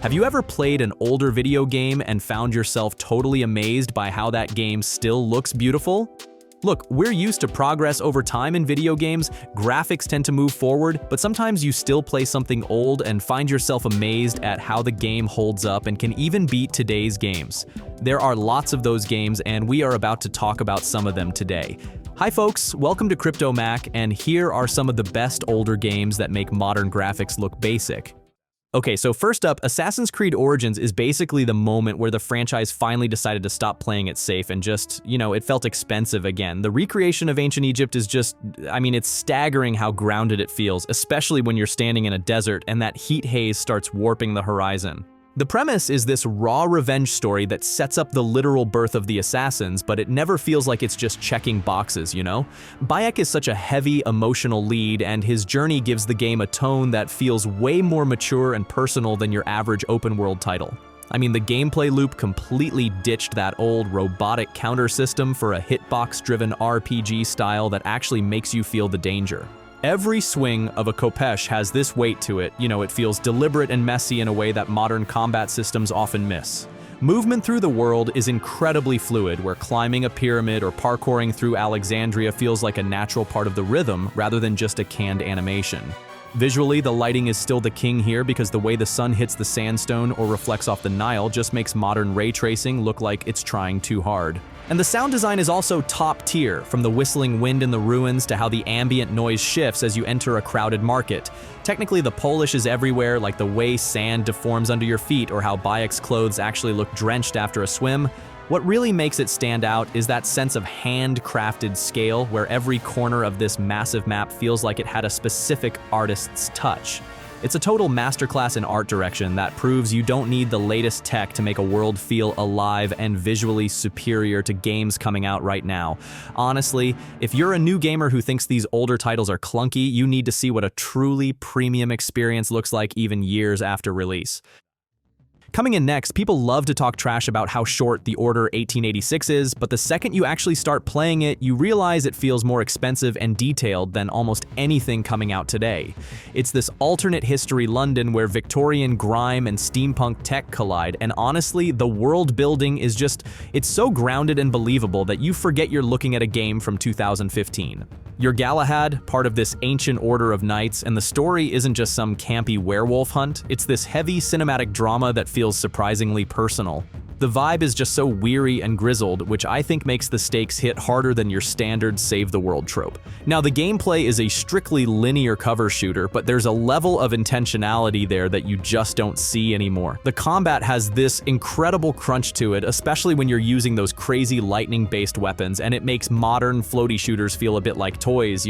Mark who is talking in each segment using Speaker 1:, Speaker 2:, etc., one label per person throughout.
Speaker 1: Have you ever played an older video game and found yourself totally amazed by how that game still looks beautiful? Look, we're used to progress over time in video games, graphics tend to move forward, but sometimes you still play something old and find yourself amazed at how the game holds up and can even beat today's games. There are lots of those games, and we are about to talk about some of them today. Hi folks, welcome to Crypto Mac, and here are some of the best older games that make modern graphics look basic. Okay, so first up, Assassin's Creed Origins is basically the moment where the franchise finally decided to stop playing it safe and just, it felt expensive again. The recreation of ancient Egypt is just, it's staggering how grounded it feels, especially when you're standing in a desert and that heat haze starts warping the horizon. The premise is this raw revenge story that sets up the literal birth of the assassins, but it never feels like it's just checking boxes, Bayek is such a heavy, emotional lead, and his journey gives the game a tone that feels way more mature and personal than your average open-world title. The gameplay loop completely ditched that old robotic counter system for a hitbox-driven RPG style that actually makes you feel the danger. Every swing of a Khopesh has this weight to it, it feels deliberate and messy in a way that modern combat systems often miss. Movement through the world is incredibly fluid, where climbing a pyramid or parkouring through Alexandria feels like a natural part of the rhythm rather than just a canned animation. Visually, the lighting is still the king here because the way the sun hits the sandstone or reflects off the Nile just makes modern ray tracing look like it's trying too hard. And the sound design is also top tier, from the whistling wind in the ruins to how the ambient noise shifts as you enter a crowded market. Technically, the polish is everywhere, like the way sand deforms under your feet or how Bayek's clothes actually look drenched after a swim. What really makes it stand out is that sense of handcrafted scale, where every corner of this massive map feels like it had a specific artist's touch. It's a total masterclass in art direction that proves you don't need the latest tech to make a world feel alive and visually superior to games coming out right now. Honestly, if you're a new gamer who thinks these older titles are clunky, you need to see what a truly premium experience looks like even years after release. Coming in next, people love to talk trash about how short The Order 1886 is, but the second you actually start playing it, you realize it feels more expensive and detailed than almost anything coming out today. It's this alternate history London where Victorian grime and steampunk tech collide, and honestly, the world building is it's so grounded and believable that you forget you're looking at a game from 2015. You're Galahad, part of this ancient order of knights, and the story isn't just some campy werewolf hunt, it's this heavy cinematic drama that feels surprisingly personal. The vibe is just so weary and grizzled, which I think makes the stakes hit harder than your standard save-the-world trope. Now, the gameplay is a strictly linear cover shooter, but there's a level of intentionality there that you just don't see anymore. The combat has this incredible crunch to it, especially when you're using those crazy lightning-based weapons, and it makes modern floaty shooters feel a bit like toys,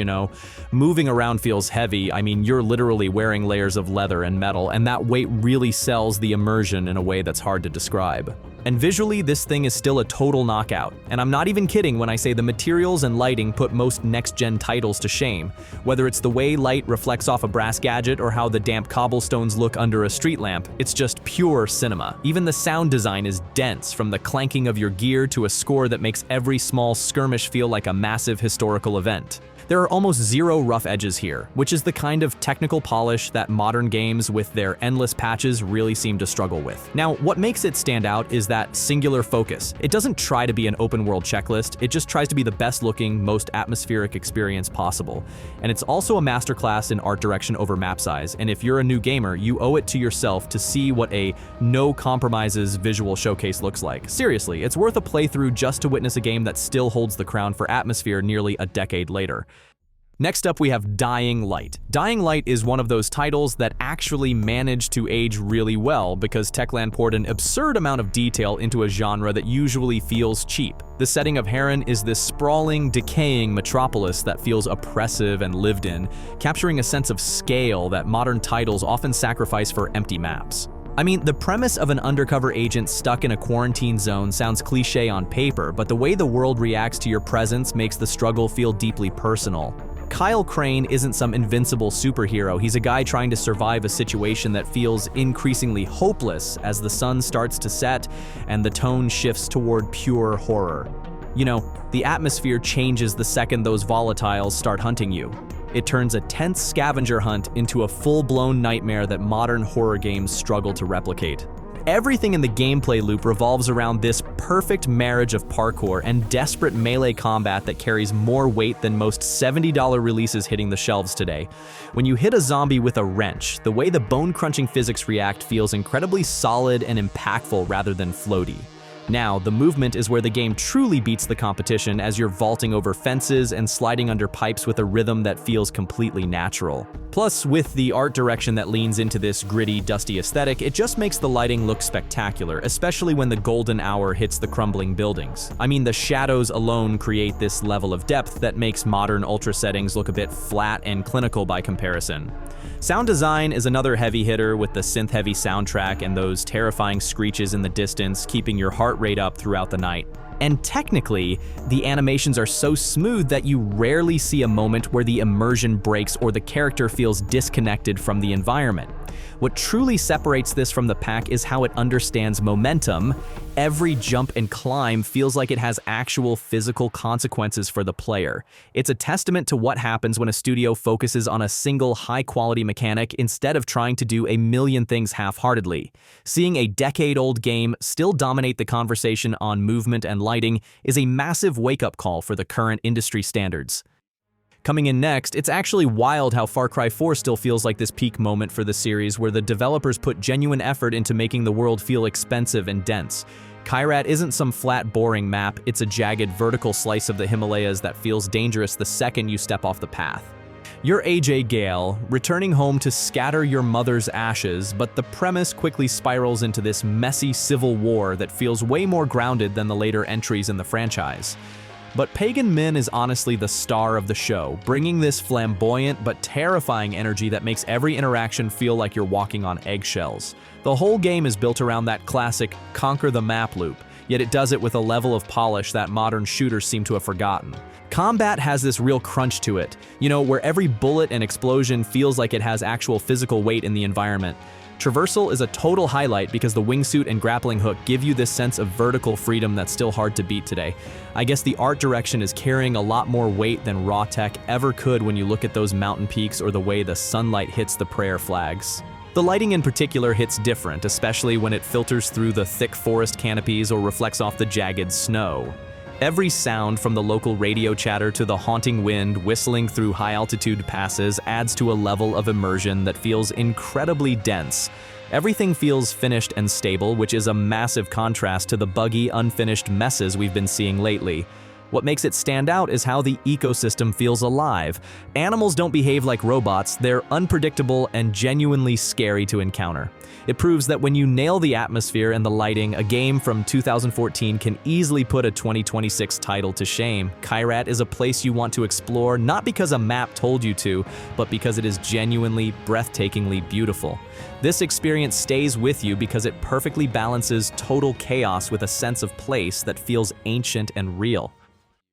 Speaker 1: Moving around feels heavy. You're literally wearing layers of leather and metal, and that weight really sells the immersion in a way that's hard to describe. And visually, this thing is still a total knockout. And I'm not even kidding when I say the materials and lighting put most next-gen titles to shame. Whether it's the way light reflects off a brass gadget or how the damp cobblestones look under a street lamp, it's just pure cinema. Even the sound design is dense, from the clanking of your gear to a score that makes every small skirmish feel like a massive historical event. There are almost zero rough edges here, which is the kind of technical polish that modern games with their endless patches really seem to struggle with. Now, what makes it stand out is that singular focus. It doesn't try to be an open-world checklist, it just tries to be the best-looking, most atmospheric experience possible. And it's also a masterclass in art direction over map size, and if you're a new gamer, you owe it to yourself to see what a no-compromises visual showcase looks like. Seriously, it's worth a playthrough just to witness a game that still holds the crown for atmosphere nearly a decade later. Next up, we have Dying Light. Dying Light is one of those titles that actually managed to age really well because Techland poured an absurd amount of detail into a genre that usually feels cheap. The setting of Harran is this sprawling, decaying metropolis that feels oppressive and lived in, capturing a sense of scale that modern titles often sacrifice for empty maps. The premise of an undercover agent stuck in a quarantine zone sounds cliché on paper, but the way the world reacts to your presence makes the struggle feel deeply personal. Kyle Crane isn't some invincible superhero, he's a guy trying to survive a situation that feels increasingly hopeless as the sun starts to set and the tone shifts toward pure horror. The atmosphere changes the second those volatiles start hunting you. It turns a tense scavenger hunt into a full-blown nightmare that modern horror games struggle to replicate. Everything in the gameplay loop revolves around this perfect marriage of parkour and desperate melee combat that carries more weight than most $70 releases hitting the shelves today. When you hit a zombie with a wrench, the way the bone-crunching physics react feels incredibly solid and impactful rather than floaty. Now, the movement is where the game truly beats the competition, as you're vaulting over fences and sliding under pipes with a rhythm that feels completely natural. Plus, with the art direction that leans into this gritty, dusty aesthetic, it just makes the lighting look spectacular, especially when the golden hour hits the crumbling buildings. I mean, the shadows alone create this level of depth that makes modern ultra settings look a bit flat and clinical by comparison. Sound design is another heavy hitter, with the synth-heavy soundtrack and those terrifying screeches in the distance keeping your heart rate up throughout the night. And technically, the animations are so smooth that you rarely see a moment where the immersion breaks or the character feels disconnected from the environment. What truly separates this from the pack is how it understands momentum. Every jump and climb feels like it has actual physical consequences for the player. It's a testament to what happens when a studio focuses on a single high-quality mechanic instead of trying to do a million things half-heartedly. Seeing a decade-old game still dominate the conversation on movement and lighting is a massive wake-up call for the current industry standards. Coming in next, it's actually wild how Far Cry 4 still feels like this peak moment for the series, where the developers put genuine effort into making the world feel expensive and dense. Kyrat isn't some flat, boring map, it's a jagged, vertical slice of the Himalayas that feels dangerous the second you step off the path. You're AJ Gale, returning home to scatter your mother's ashes, but the premise quickly spirals into this messy civil war that feels way more grounded than the later entries in the franchise. But Pagan Min is honestly the star of the show, bringing this flamboyant but terrifying energy that makes every interaction feel like you're walking on eggshells. The whole game is built around that classic conquer the map loop, yet it does it with a level of polish that modern shooters seem to have forgotten. Combat has this real crunch to it, where every bullet and explosion feels like it has actual physical weight in the environment. Traversal is a total highlight because the wingsuit and grappling hook give you this sense of vertical freedom that's still hard to beat today. I guess the art direction is carrying a lot more weight than raw tech ever could when you look at those mountain peaks or the way the sunlight hits the prayer flags. The lighting in particular hits different, especially when it filters through the thick forest canopies or reflects off the jagged snow. Every sound, from the local radio chatter to the haunting wind whistling through high-altitude passes, adds to a level of immersion that feels incredibly dense. Everything feels finished and stable, which is a massive contrast to the buggy, unfinished messes we've been seeing lately. What makes it stand out is how the ecosystem feels alive. Animals don't behave like robots, they're unpredictable and genuinely scary to encounter. It proves that when you nail the atmosphere and the lighting, a game from 2014 can easily put a 2026 title to shame. Kyrat is a place you want to explore, not because a map told you to, but because it is genuinely, breathtakingly beautiful. This experience stays with you because it perfectly balances total chaos with a sense of place that feels ancient and real.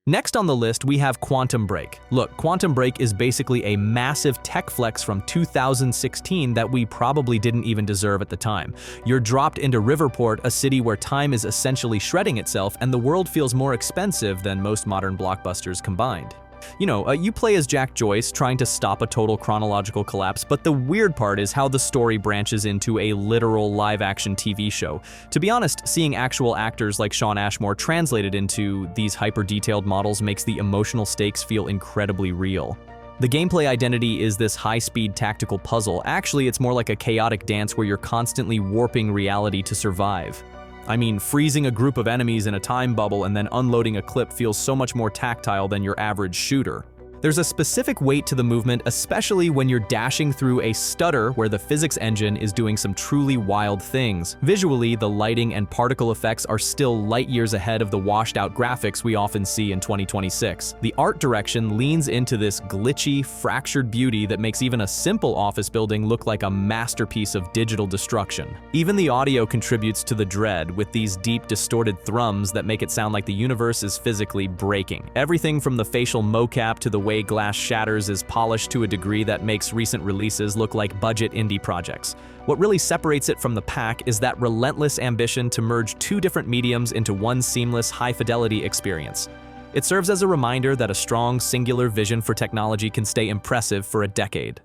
Speaker 1: Next on the list, we have Quantum Break. Look, Quantum Break is basically a massive tech flex from 2016 that we probably didn't even deserve at the time. You're dropped into Riverport, a city where time is essentially shredding itself and the world feels more expensive than most modern blockbusters combined. You play as Jack Joyce, trying to stop a total chronological collapse, but the weird part is how the story branches into a literal live-action TV show. To be honest, seeing actual actors like Shawn Ashmore translated into these hyper-detailed models makes the emotional stakes feel incredibly real. The gameplay identity is this high-speed tactical puzzle. Actually, it's more like a chaotic dance where you're constantly warping reality to survive. I mean, freezing a group of enemies in a time bubble and then unloading a clip feels so much more tactile than your average shooter. There's a specific weight to the movement, especially when you're dashing through a stutter where the physics engine is doing some truly wild things. Visually, the lighting and particle effects are still light years ahead of the washed-out graphics we often see in 2026. The art direction leans into this glitchy, fractured beauty that makes even a simple office building look like a masterpiece of digital destruction. Even the audio contributes to the dread, with these deep, distorted thrums that make it sound like the universe is physically breaking. Everything from the facial mocap to the way glass shatters is polished to a degree that makes recent releases look like budget indie projects. What really separates it from the pack is that relentless ambition to merge two different mediums into one seamless, high-fidelity experience. It serves as a reminder that a strong, singular vision for technology can stay impressive for a decade.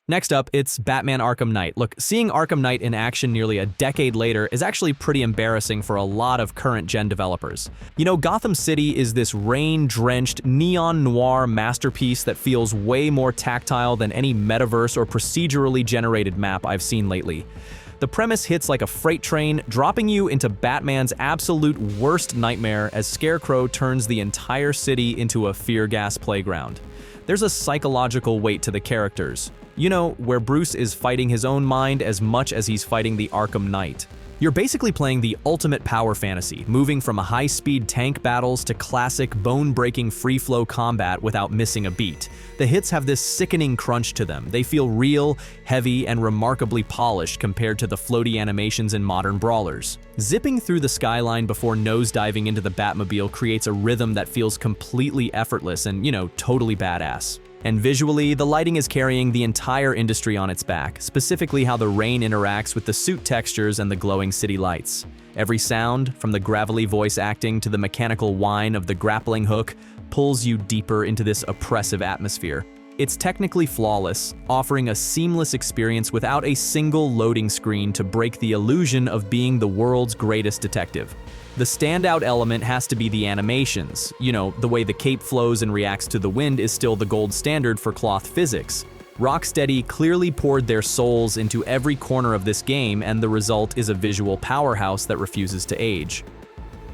Speaker 1: Next up, it's Batman Arkham Knight. Look, seeing Arkham Knight in action nearly a decade later is actually pretty embarrassing for a lot of current-gen developers. You know, Gotham City is this rain-drenched, neon noir masterpiece that feels way more tactile than any metaverse or procedurally generated map I've seen lately. The premise hits like a freight train, dropping you into Batman's absolute worst nightmare as Scarecrow turns the entire city into a fear gas playground. There's a psychological weight to the characters. You know, where Bruce is fighting his own mind as much as he's fighting the Arkham Knight. You're basically playing the ultimate power fantasy, moving from high-speed tank battles to classic bone-breaking free-flow combat without missing a beat. The hits have this sickening crunch to them. They feel real, heavy, and remarkably polished compared to the floaty animations in modern brawlers. Zipping through the skyline before nosediving into the Batmobile creates a rhythm that feels completely effortless and, you know, totally badass. And visually, the lighting is carrying the entire industry on its back, specifically how the rain interacts with the suit textures and the glowing city lights. Every sound, from the gravelly voice acting to the mechanical whine of the grappling hook, pulls you deeper into this oppressive atmosphere. It's technically flawless, offering a seamless experience without a single loading screen to break the illusion of being the world's greatest detective. The standout element has to be the animations. You know, the way the cape flows and reacts to the wind is still the gold standard for cloth physics. Rocksteady clearly poured their souls into every corner of this game, and the result is a visual powerhouse that refuses to age.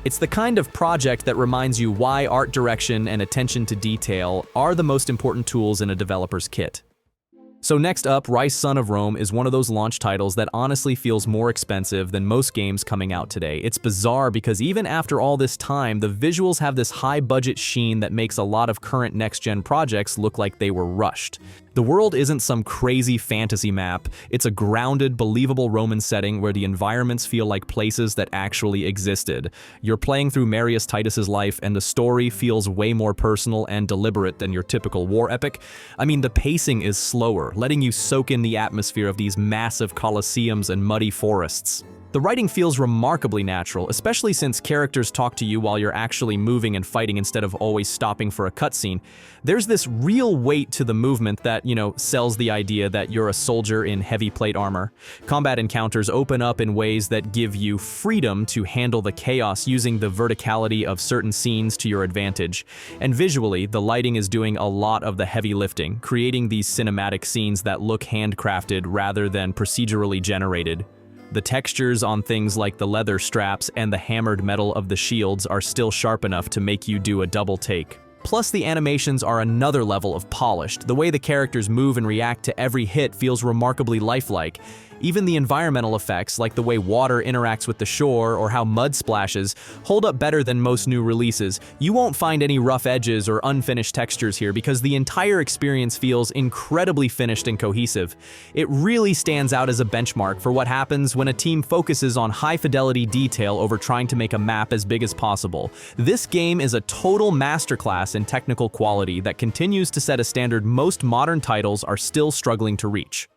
Speaker 1: It's the kind of project that reminds you why art direction and attention to detail are the most important tools in a developer's kit. So next up, Ryse Son of Rome is one of those launch titles that honestly feels more expensive than most games coming out today. It's bizarre because even after all this time, the visuals have this high-budget sheen that makes a lot of current next-gen projects look like they were rushed. The world isn't some crazy fantasy map, it's a grounded, believable Roman setting where the environments feel like places that actually existed. You're playing through Marius Titus's life, and the story feels way more personal and deliberate than your typical war epic. I mean, the pacing is slower, letting you soak in the atmosphere of these massive colosseums and muddy forests. The writing feels remarkably natural, especially since characters talk to you while you're actually moving and fighting instead of always stopping for a cutscene. There's this real weight to the movement that, you know, sells the idea that you're a soldier in heavy plate armor. Combat encounters open up in ways that give you freedom to handle the chaos using the verticality of certain scenes to your advantage. And visually, the lighting is doing a lot of the heavy lifting, creating these cinematic scenes that look handcrafted rather than procedurally generated. The textures on things like the leather straps and the hammered metal of the shields are still sharp enough to make you do a double take. Plus, the animations are another level of polished. The way the characters move and react to every hit feels remarkably lifelike. Even the environmental effects, like the way water interacts with the shore or how mud splashes, hold up better than most new releases. You won't find any rough edges or unfinished textures here because the entire experience feels incredibly finished and cohesive. It really stands out as a benchmark for what happens when a team focuses on high-fidelity detail over trying to make a map as big as possible. This game is a total masterclass in technical quality that continues to set a standard most modern titles are still struggling to reach.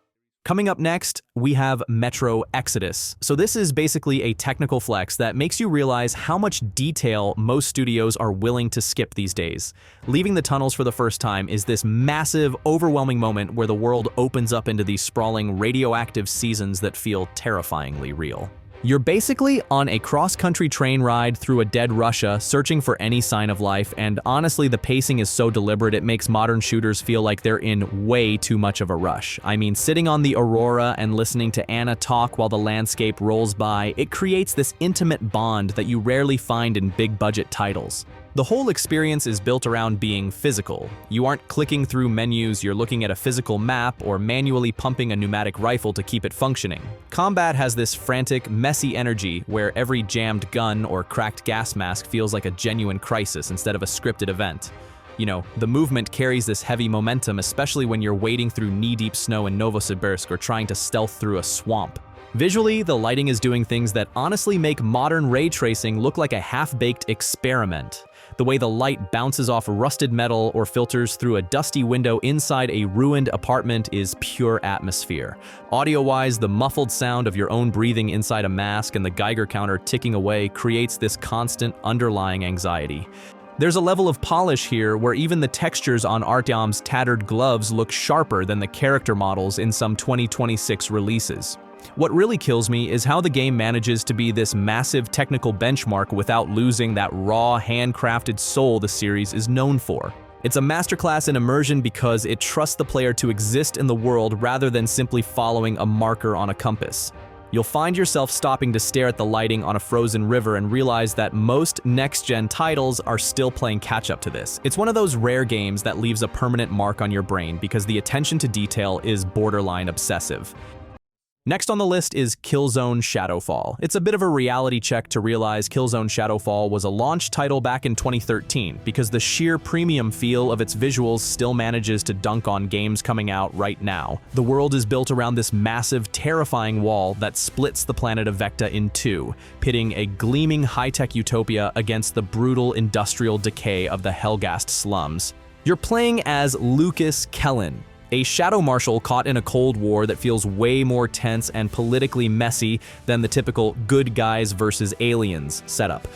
Speaker 1: Coming up next, we have Metro Exodus. So this is basically a technical flex that makes you realize how much detail most studios are willing to skip these days. Leaving the tunnels for the first time is this massive, overwhelming moment where the world opens up into these sprawling, radioactive seasons that feel terrifyingly real. You're basically on a cross-country train ride through a dead Russia, searching for any sign of life, and honestly, the pacing is so deliberate it makes modern shooters feel like they're in way too much of a rush. I mean, sitting on the Aurora and listening to Anna talk while the landscape rolls by, it creates this intimate bond that you rarely find in big-budget titles. The whole experience is built around being physical. You aren't clicking through menus, you're looking at a physical map or manually pumping a pneumatic rifle to keep it functioning. Combat has this frantic, messy energy where every jammed gun or cracked gas mask feels like a genuine crisis instead of a scripted event. You know, the movement carries this heavy momentum, especially when you're wading through knee-deep snow in Novosibirsk or trying to stealth through a swamp. Visually, the lighting is doing things that honestly make modern ray tracing look like a half-baked experiment. The way the light bounces off rusted metal or filters through a dusty window inside a ruined apartment is pure atmosphere. Audio-wise, the muffled sound of your own breathing inside a mask and the Geiger counter ticking away creates this constant underlying anxiety. There's a level of polish here where even the textures on Arkham's tattered gloves look sharper than the character models in some 2026 releases. What really kills me is how the game manages to be this massive technical benchmark without losing that raw, handcrafted soul the series is known for. It's a masterclass in immersion because it trusts the player to exist in the world rather than simply following a marker on a compass. You'll find yourself stopping to stare at the lighting on a frozen river and realize that most next-gen titles are still playing catch-up to this. It's one of those rare games that leaves a permanent mark on your brain because the attention to detail is borderline obsessive. Next on the list is Killzone Shadowfall. It's a bit of a reality check to realize Killzone Shadowfall was a launch title back in 2013 because the sheer premium feel of its visuals still manages to dunk on games coming out right now. The world is built around this massive, terrifying wall that splits the planet of Vecta in two, pitting a gleaming high-tech utopia against the brutal industrial decay of the Helghast slums. You're playing as Lucas Kellen, a shadow marshal caught in a Cold War that feels way more tense and politically messy than the typical good guys versus aliens setup.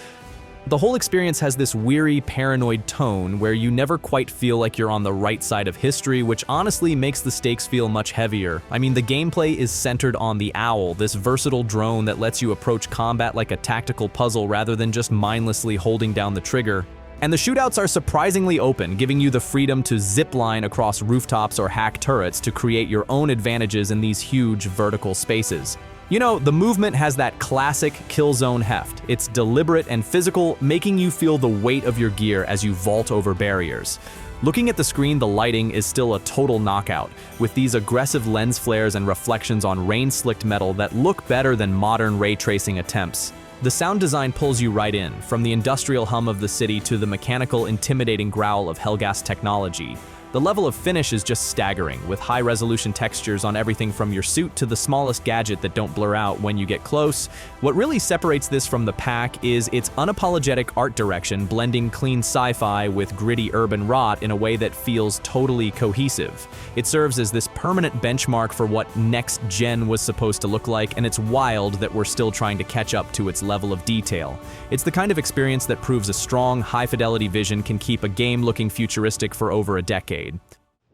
Speaker 1: The whole experience has this weary, paranoid tone where you never quite feel like you're on the right side of history, which honestly makes the stakes feel much heavier. I mean, the gameplay is centered on the Owl, this versatile drone that lets you approach combat like a tactical puzzle rather than just mindlessly holding down the trigger. And the shootouts are surprisingly open, giving you the freedom to zipline across rooftops or hack turrets to create your own advantages in these huge vertical spaces. You know, the movement has that classic Killzone heft. It's deliberate and physical, making you feel the weight of your gear as you vault over barriers. Looking at the screen, the lighting is still a total knockout, with these aggressive lens flares and reflections on rain-slicked metal that look better than modern ray tracing attempts. The sound design pulls you right in, from the industrial hum of the city to the mechanical, intimidating growl of Helghast technology. The level of finish is just staggering, with high-resolution textures on everything from your suit to the smallest gadget that don't blur out when you get close. What really separates this from the pack is its unapologetic art direction, blending clean sci-fi with gritty urban rot in a way that feels totally cohesive. It serves as this permanent benchmark for what next gen was supposed to look like, and it's wild that we're still trying to catch up to its level of detail. It's the kind of experience that proves a strong, high-fidelity vision can keep a game looking futuristic for over a decade.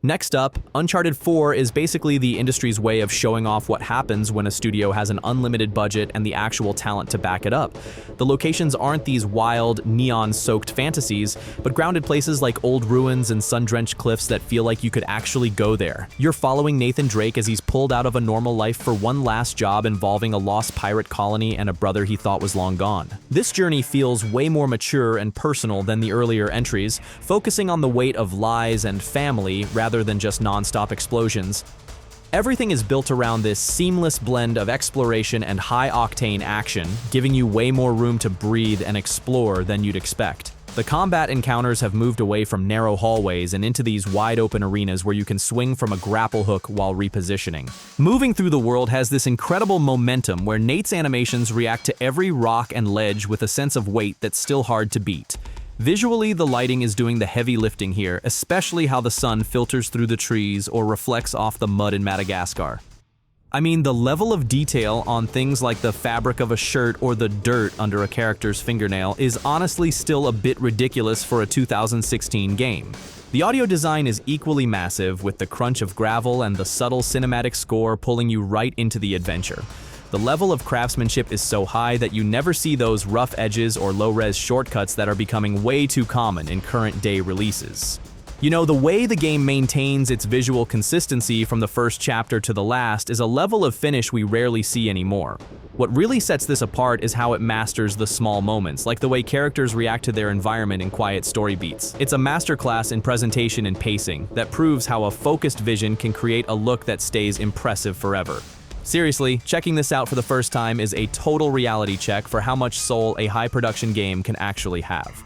Speaker 1: Next up, Uncharted 4 is basically the industry's way of showing off what happens when a studio has an unlimited budget and the actual talent to back it up. The locations aren't these wild, neon-soaked fantasies, but grounded places like old ruins and sun-drenched cliffs that feel like you could actually go there. You're following Nathan Drake as he's pulled out of a normal life for one last job involving a lost pirate colony and a brother he thought was long gone. This journey feels way more mature and personal than the earlier entries, focusing on the weight of lies and family rather than just non-stop explosions. Everything is built around this seamless blend of exploration and high-octane action, giving you way more room to breathe and explore than you'd expect. The combat encounters have moved away from narrow hallways and into these wide-open arenas where you can swing from a grapple hook while repositioning. Moving through the world has this incredible momentum where Nate's animations react to every rock and ledge with a sense of weight that's still hard to beat. Visually, the lighting is doing the heavy lifting here, especially how the sun filters through the trees or reflects off the mud in Madagascar. I mean, the level of detail on things like the fabric of a shirt or the dirt under a character's fingernail is honestly still a bit ridiculous for a 2016 game. The audio design is equally massive, with the crunch of gravel and the subtle cinematic score pulling you right into the adventure. The level of craftsmanship is so high that you never see those rough edges or low-res shortcuts that are becoming way too common in current-day releases. You know, the way the game maintains its visual consistency from the first chapter to the last is a level of finish we rarely see anymore. What really sets this apart is how it masters the small moments, like the way characters react to their environment in quiet story beats. It's a masterclass in presentation and pacing that proves how a focused vision can create a look that stays impressive forever. Seriously, checking this out for the first time is a total reality check for how much soul a high-production game can actually have.